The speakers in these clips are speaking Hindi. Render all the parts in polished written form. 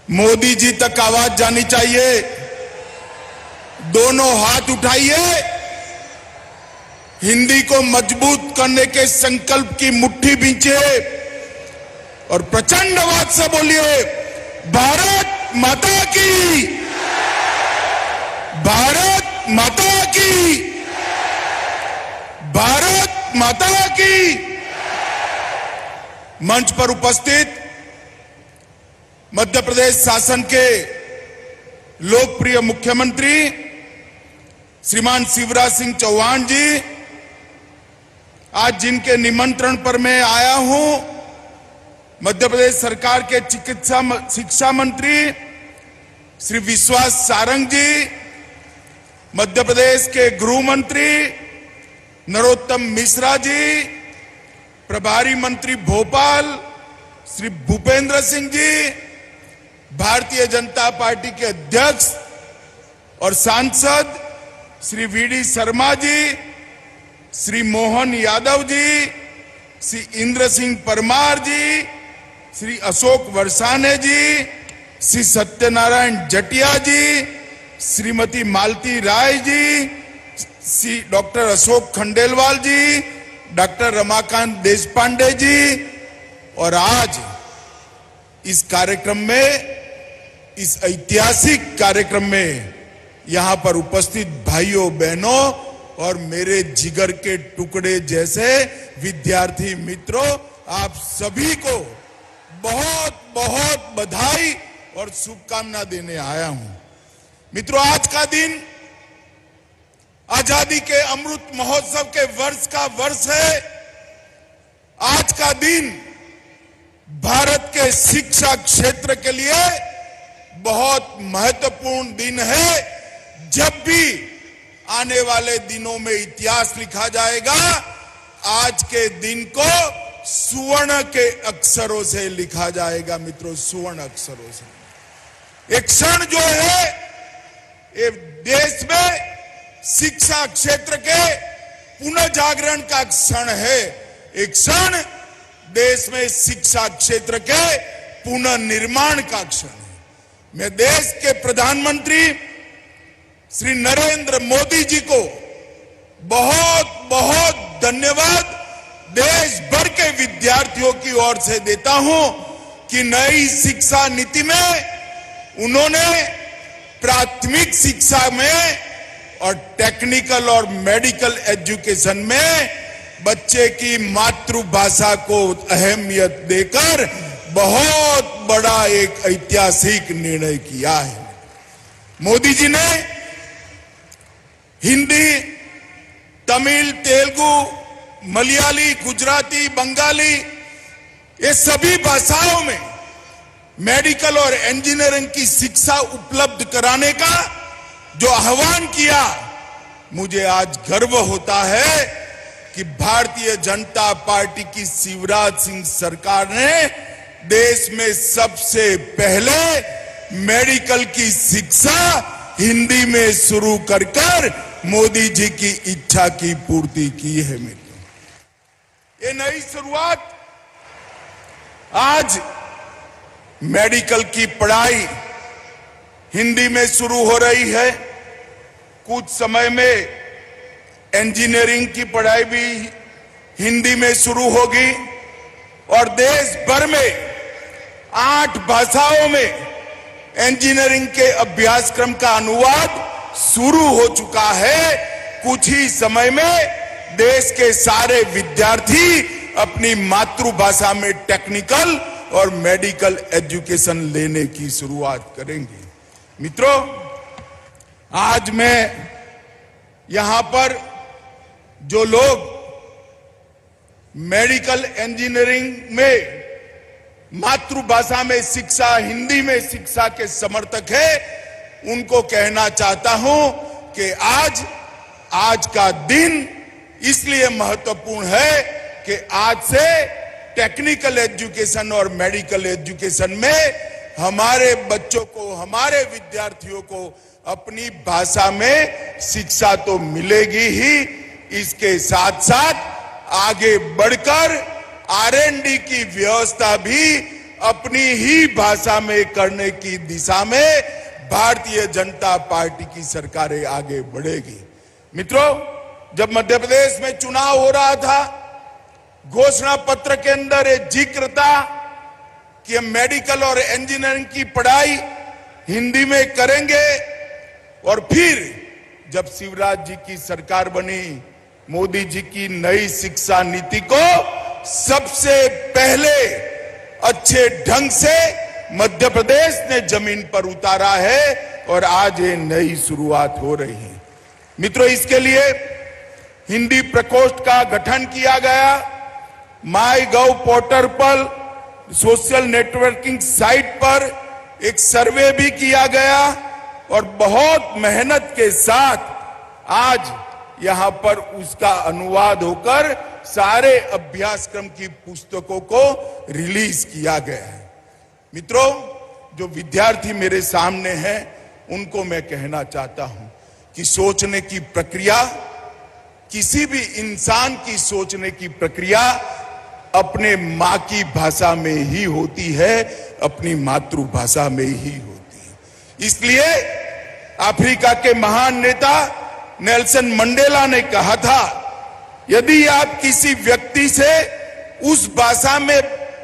मोदी जी तक आवाज जानी चाहिए। दोनों हाथ उठाइए, हिंदी को मजबूत करने के संकल्प की मुट्ठी बींचिए और प्रचंड आवाज से बोलिए, भारत माता की, भारत माता की, भारत माता की। मंच पर उपस्थित मध्य प्रदेश शासन के लोकप्रिय मुख्यमंत्री श्रीमान शिवराज सिंह चौहान जी, आज जिनके निमंत्रण पर मैं आया हूं, मध्य प्रदेश सरकार के शिक्षा मंत्री श्री विश्वास सारंग जी, मध्य प्रदेश के गृह मंत्री नरोत्तम मिश्रा जी, प्रभारी मंत्री भोपाल श्री भूपेंद्र सिंह जी, भारतीय जनता पार्टी के अध्यक्ष और सांसद श्री वीडी शर्मा जी, श्री मोहन यादव जी, श्री इंद्र सिंह परमार जी, श्री अशोक वर्षाने जी, श्री सत्यनारायण जटिया जी, श्रीमती मालती राय जी, श्री डॉक्टर अशोक खंडेलवाल जी, डॉक्टर रमाकांत देशपांडे जी, और आज इस कार्यक्रम में, इस ऐतिहासिक कार्यक्रम में यहां पर उपस्थित भाइयों बहनों और मेरे जिगर के टुकड़े जैसे विद्यार्थी मित्रों, आप सभी को बहुत बहुत बधाई और शुभकामना देने आया हूं। मित्रों, आज का दिन आजादी के अमृत महोत्सव के वर्ष का वर्ष है। आज का दिन भारत के शिक्षा क्षेत्र के लिए बहुत महत्वपूर्ण दिन है। जब भी आने वाले दिनों में इतिहास लिखा जाएगा, आज के दिन को सुवर्ण के अक्षरों से लिखा जाएगा। मित्रों, सुवर्ण अक्षरों से। एक क्षण जो है, ये देश में शिक्षा क्षेत्र के पुनः जागरण का क्षण है। एक क्षण देश में शिक्षा क्षेत्र के पुनः निर्माण का क्षण है। मैं देश के प्रधानमंत्री श्री नरेंद्र मोदी जी को बहुत बहुत धन्यवाद देश भर के विद्यार्थियों की ओर से देता हूं कि नई शिक्षा नीति में उन्होंने प्राथमिक शिक्षा में और टेक्निकल और मेडिकल एजुकेशन में बच्चे की मातृभाषा को अहमियत देकर बहुत बड़ा एक ऐतिहासिक निर्णय किया है। मोदी जी ने हिंदी, तमिल, तेलुगु, मलयाली, गुजराती, बंगाली, ये सभी भाषाओं में मेडिकल और इंजीनियरिंग की शिक्षा उपलब्ध कराने का जो आह्वान किया, मुझे आज गर्व होता है कि भारतीय जनता पार्टी की शिवराज सिंह सरकार ने देश में सबसे पहले मेडिकल की शिक्षा हिंदी में शुरू कर मोदी जी की इच्छा की पूर्ति की है। मित्रों, ये नई शुरुआत, आज मेडिकल की पढ़ाई हिंदी में शुरू हो रही है। कुछ समय में इंजीनियरिंग की पढ़ाई भी हिंदी में शुरू होगी और देश भर में 8 भाषाओं में इंजीनियरिंग के अभ्यासक्रम का अनुवाद शुरू हो चुका है। कुछ ही समय में देश के सारे विद्यार्थी अपनी मातृभाषा में टेक्निकल और मेडिकल एजुकेशन लेने की शुरुआत करेंगे। मित्रों, आज मैं यहां पर जो लोग मेडिकल इंजीनियरिंग में मातृभाषा में शिक्षा, हिंदी में शिक्षा के समर्थक है, उनको कहना चाहता हूं कि आज का दिन इसलिए महत्वपूर्ण है कि आज से टेक्निकल एजुकेशन और मेडिकल एजुकेशन में हमारे बच्चों को, हमारे विद्यार्थियों को अपनी भाषा में शिक्षा तो मिलेगी ही, इसके साथ साथ आगे बढ़कर R&D की व्यवस्था भी अपनी ही भाषा में करने की दिशा में भारतीय जनता पार्टी की सरकारें आगे बढ़ेगी। मित्रों, जब मध्य प्रदेश में चुनाव हो रहा था, घोषणा पत्र के अंदर एक जिक्र था कि हम मेडिकल और इंजीनियरिंग की पढ़ाई हिंदी में करेंगे। और फिर जब शिवराज जी की सरकार बनी, मोदी जी की नई शिक्षा नीति को सबसे पहले अच्छे ढंग से मध्य प्रदेश ने जमीन पर उतारा है और आज ये नई शुरुआत हो रही है। मित्रों, इसके लिए हिंदी प्रकोष्ठ का गठन किया गया। माई गव पोर्टल पर, सोशल नेटवर्किंग साइट पर एक सर्वे भी किया गया और बहुत मेहनत के साथ आज यहां पर उसका अनुवाद होकर सारे अभ्यासक्रम की पुस्तकों को रिलीज किया गया है। मित्रों, जो विद्यार्थी मेरे सामने हैं, उनको मैं कहना चाहता हूं कि सोचने की प्रक्रिया, किसी भी इंसान की सोचने की प्रक्रिया अपने मां की भाषा में ही होती है, अपनी मातृभाषा में ही होती है। इसलिए अफ्रीका के महान नेता नेल्सन मंडेला ने कहा था, यदि आप किसी व्यक्ति से उस भाषा में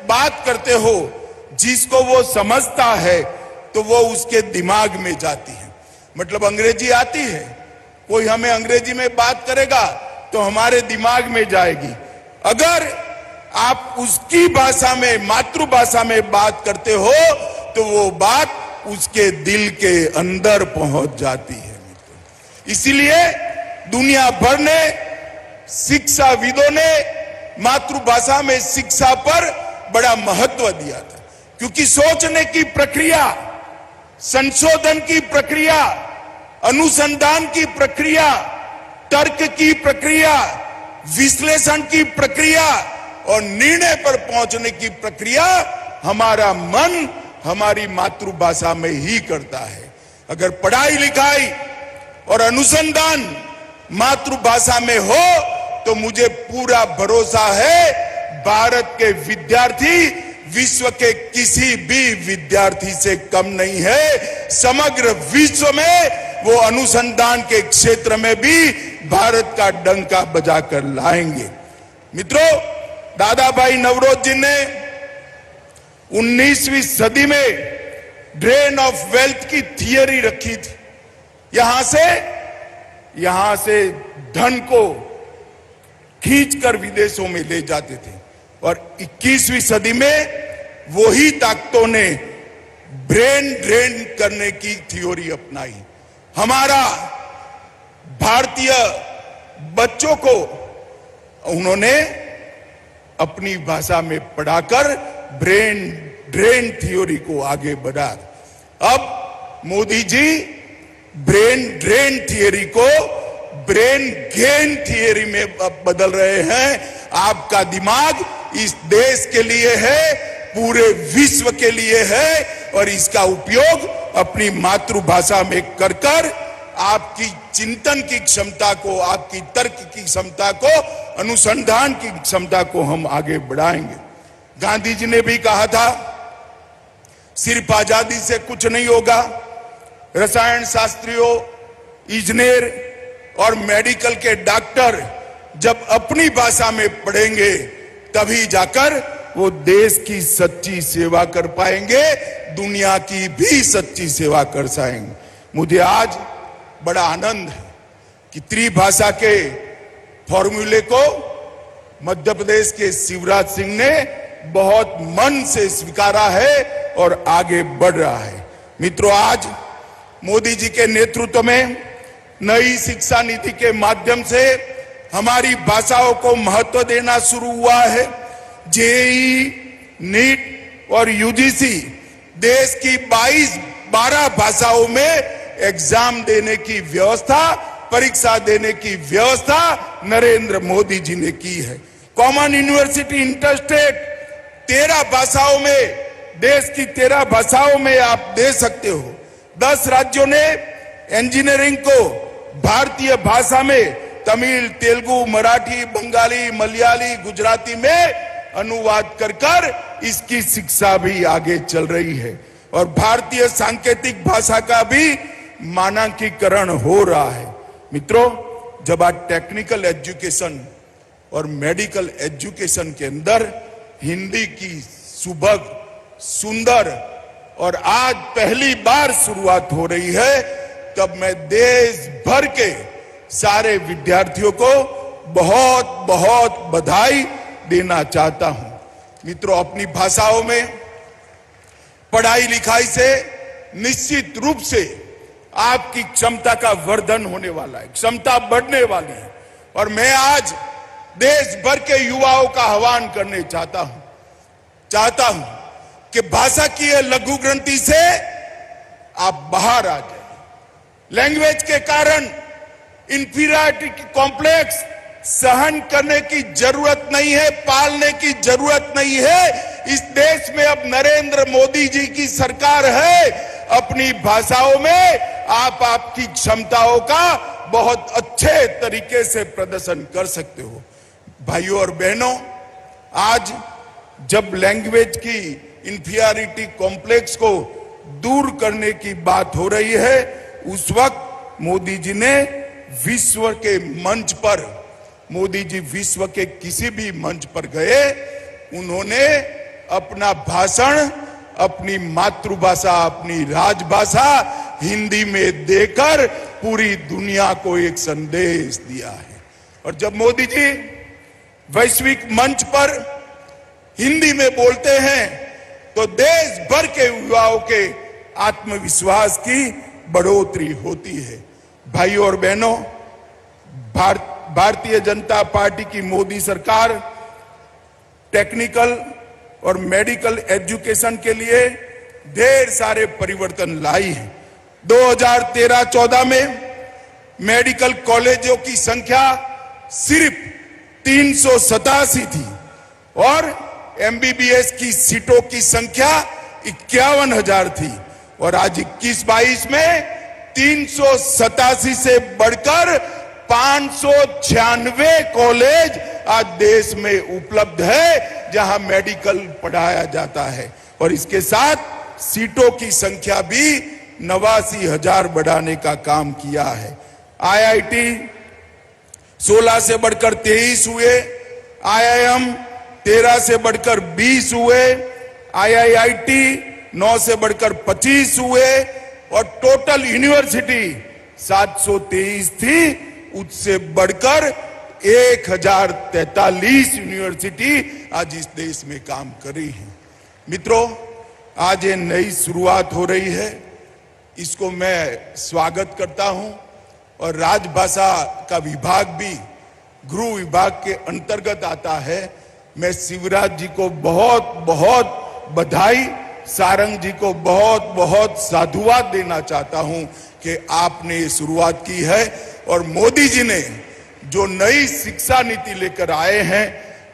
बात करते हो जिसको वो समझता है, तो वो उसके दिमाग में जाती है। मतलब अंग्रेजी आती है, कोई हमें अंग्रेजी में बात करेगा तो हमारे दिमाग में जाएगी। अगर आप उसकी भाषा में, मातृभाषा में बात करते हो, तो वो बात उसके दिल के अंदर पहुंच जाती है। इसीलिए दुनिया भर ने, शिक्षाविदों ने मातृभाषा में शिक्षा पर बड़ा महत्व दिया था, क्योंकि सोचने की प्रक्रिया, संशोधन की प्रक्रिया, अनुसंधान की प्रक्रिया, तर्क की प्रक्रिया, विश्लेषण की प्रक्रिया और निर्णय पर पहुंचने की प्रक्रिया हमारा मन हमारी मातृभाषा में ही करता है। अगर पढ़ाई लिखाई और अनुसंधान मातृभाषा में हो तो मुझे पूरा भरोसा है भारत के विद्यार्थी विश्व के किसी भी विद्यार्थी से कम नहीं है। समग्र विश्व में वो अनुसंधान के क्षेत्र में भी भारत का डंका बजाकर लाएंगे। मित्रों, दादा भाई नवरोज जी ने 19वीं सदी में ड्रेन ऑफ वेल्थ की थियरी रखी थी। यहां से धन को खींचकर विदेशों में ले जाते थे और 21वीं सदी में वही ताकतों ने ब्रेन ड्रेन करने की थ्योरी अपनाई। हमारा भारतीय बच्चों को उन्होंने अपनी भाषा में पढ़ाकर ब्रेन ड्रेन थ्योरी को आगे बढ़ा। अब Modi ji brain drain theory को ब्रेन गेन थियरी में बदल रहे हैं। आपका दिमाग इस देश के लिए है, पूरे विश्व के लिए है और इसका उपयोग अपनी मातृभाषा में कर कर आपकी चिंतन की क्षमता को, आपकी तर्क की क्षमता को, अनुसंधान की क्षमता को हम आगे बढ़ाएंगे। गांधी जी ने भी कहा था, सिर्फ आजादी से कुछ नहीं होगा। रसायन शास्त्रियों, इंजीनियर और मेडिकल के डॉक्टर जब अपनी भाषा में पढ़ेंगे तभी जाकर वो देश की सच्ची सेवा कर पाएंगे, दुनिया की भी सच्ची सेवा कर पाएंगे। मुझे आज बड़ा आनंद है कि त्रिभाषा के फॉर्मूले को मध्य प्रदेश के शिवराज सिंह ने बहुत मन से स्वीकारा है और आगे बढ़ रहा है। मित्रों, आज मोदी जी के नेतृत्व में नई शिक्षा नीति के माध्यम से हमारी भाषाओं को महत्व देना शुरू हुआ है। जेईई, नीट और यूजीसी देश की 12 भाषाओं में एग्जाम देने की व्यवस्था, परीक्षा देने की व्यवस्था नरेंद्र मोदी जी ने की है। कॉमन यूनिवर्सिटी इंटरस्टेट 13 भाषाओं में, देश की 13 भाषाओं में आप दे सकते हो। 10 राज्यों ने इंजीनियरिंग को भारतीय भाषा में तमिल, तेलुगु, मराठी, बंगाली, मलयाली, गुजराती में अनुवाद कर इसकी शिक्षा भी आगे चल रही है और भारतीय सांकेतिक भाषा का भी मानकीकरण हो रहा है। मित्रों, जब आज टेक्निकल एजुकेशन और मेडिकल एजुकेशन के अंदर हिंदी की सुभग, सुंदर और आज पहली बार शुरुआत हो रही है, तब मैं देश भर के सारे विद्यार्थियों को बहुत बहुत बधाई देना चाहता हूं। मित्रों, अपनी भाषाओं में पढ़ाई लिखाई से निश्चित रूप से आपकी क्षमता का वर्धन होने वाला है, क्षमता बढ़ने वाली है और मैं आज देश भर के युवाओं का आह्वान करने चाहता हूं कि भाषा की ये लघु ग्रंथि से आप बाहर आ जाए। लैंग्वेज के कारण इंफीरियरिटी कॉम्प्लेक्स सहन करने की जरूरत नहीं है, पालने की जरूरत नहीं है। इस देश में अब नरेंद्र मोदी जी की सरकार है। अपनी भाषाओं में आप आपकी क्षमताओं का बहुत अच्छे तरीके से प्रदर्शन कर सकते हो। भाइयों और बहनों, आज जब लैंग्वेज की इंफीरियरिटी कॉम्प्लेक्स को दूर करने की बात हो रही है, उस वक्त मोदी जी ने विश्व के मंच पर, मोदी जी विश्व के किसी भी मंच पर गए, उन्होंने अपना भाषण अपनी मातृभाषा, अपनी राजभाषा हिंदी में देकर पूरी दुनिया को एक संदेश दिया है। और जब मोदी जी वैश्विक मंच पर हिंदी में बोलते हैं तो देश भर के युवाओं के आत्मविश्वास की बढ़ोतरी होती है। भाइयों और बहनों, भारतीय जनता पार्टी की मोदी सरकार टेक्निकल और मेडिकल एजुकेशन के लिए ढेर सारे परिवर्तन लाई है। 2013-14 में मेडिकल कॉलेजों की संख्या सिर्फ 387 थी और एमबीबीएस की सीटों की संख्या 51,000 थी और आज 21-22 में 387 से बढ़कर 596 कॉलेज आज देश में उपलब्ध है जहां मेडिकल पढ़ाया जाता है और इसके साथ सीटों की संख्या भी 89,000 बढ़ाने का काम किया है। आईआईटी 16 से बढ़कर 23 हुए, आईआईएम 13 से बढ़कर 20 हुए, आईआईआईटी 9 से बढ़कर 25 हुए और टोटल यूनिवर्सिटी 723 थी, उससे बढ़कर 1043 यूनिवर्सिटी आज इस देश में काम कर रही है। मित्रों, आज ये नई शुरुआत हो रही है, इसको मैं स्वागत करता हूं और राजभाषा का विभाग भी गृह विभाग के अंतर्गत आता है। मैं शिवराज जी को बहुत बहुत बधाई, सारंग जी को बहुत बहुत साधुवाद देना चाहता हूं कि आपने ये शुरुआत की है और मोदी जी ने जो नई शिक्षा नीति लेकर आए हैं,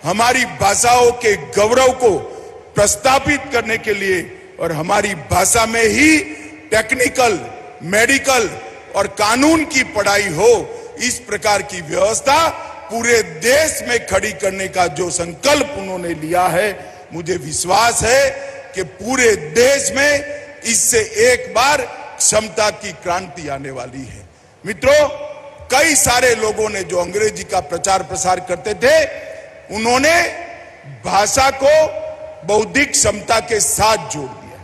हमारी भाषाओं के गौरव को प्रस्थापित करने के लिए और हमारी भाषा में ही टेक्निकल, मेडिकल और कानून की पढ़ाई हो, इस प्रकार की व्यवस्था पूरे देश में खड़ी करने का जो संकल्प उन्होंने लिया है, मुझे विश्वास है कि पूरे देश में इससे एक बार क्षमता की क्रांति आने वाली है। मित्रों, कई सारे लोगों ने जो अंग्रेजी का प्रचार प्रसार करते थे, उन्होंने भाषा को बौद्धिक क्षमता के साथ जोड़ दिया।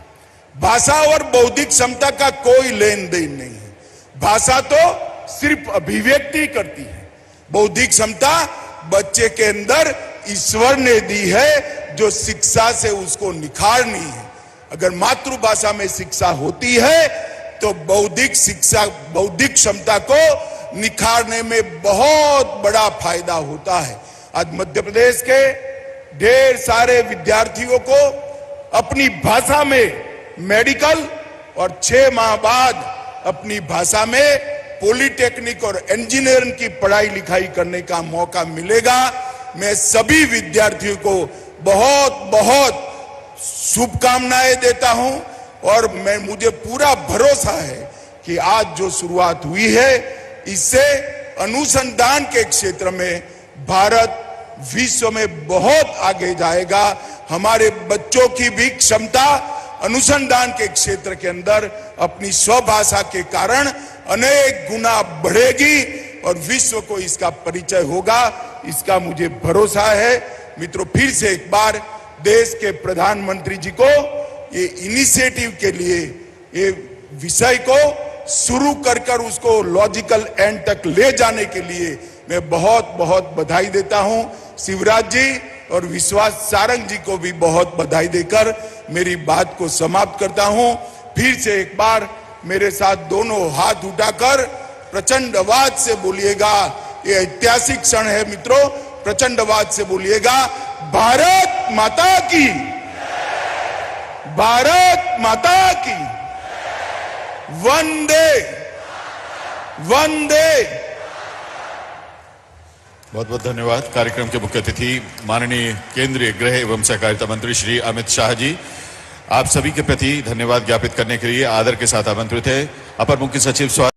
भाषा और बौद्धिक क्षमता का कोई लेन देन नहीं है। भाषा तो सिर्फ अभिव्यक्ति करती है, बौद्धिक क्षमता बच्चे के अंदर ईश्वर ने दी है जो शिक्षा से उसको निखारनी है। अगर मातृभाषा में शिक्षा होती है तो बौद्धिक क्षमता को निखारने में बहुत बड़ा फायदा होता है। आज मध्य प्रदेश के ढेर सारे विद्यार्थियों को अपनी भाषा में मेडिकल और 6 माह बाद अपनी भाषा में पॉलिटेक्निक और इंजीनियरिंग की पढ़ाई लिखाई करने का मौका मिलेगा। मैं सभी विद्यार्थियों को बहुत बहुत शुभकामनाएं देता हूं और मुझे पूरा भरोसा है कि आज जो शुरुआत हुई है, इससे अनुसंधान के क्षेत्र में भारत विश्व में बहुत आगे जाएगा। हमारे बच्चों की भी क्षमता अनुसंधान के क्षेत्र के अंदर अपनी स्वभाषा के कारण अनेक गुना बढ़ेगी और विश्व को इसका परिचय होगा, इसका मुझे भरोसा है। मित्रों, फिर से एक बार देश के प्रधानमंत्री जी को ये इनिशिएटिव के लिए, ये विषय को शुरू कर उसको लॉजिकल एंड तक ले जाने के लिए मैं बहुत बहुत बधाई देता हूं। शिवराज जी और विश्वास सारंग जी को भी बहुत बधाई देकर मेरी बात को समाप्त करता हूं। फिर से एक बार मेरे साथ दोनों हाथ उठाकर प्रचंड आवाज से बोलिएगा, ये ऐतिहासिक क्षण है मित्रों, प्रचंड आवाज से बोलिएगा, भारत माता की, भारत माता की, वंदे वंदे। बहुत बहुत धन्यवाद। कार्यक्रम के मुख्य अतिथि माननीय केंद्रीय गृह एवं सहकारिता मंत्री श्री अमित शाह जी, आप सभी के प्रति धन्यवाद ज्ञापित करने के लिए आदर के साथ आमंत्रित है अपर मुख्य सचिव स्वास्थ्य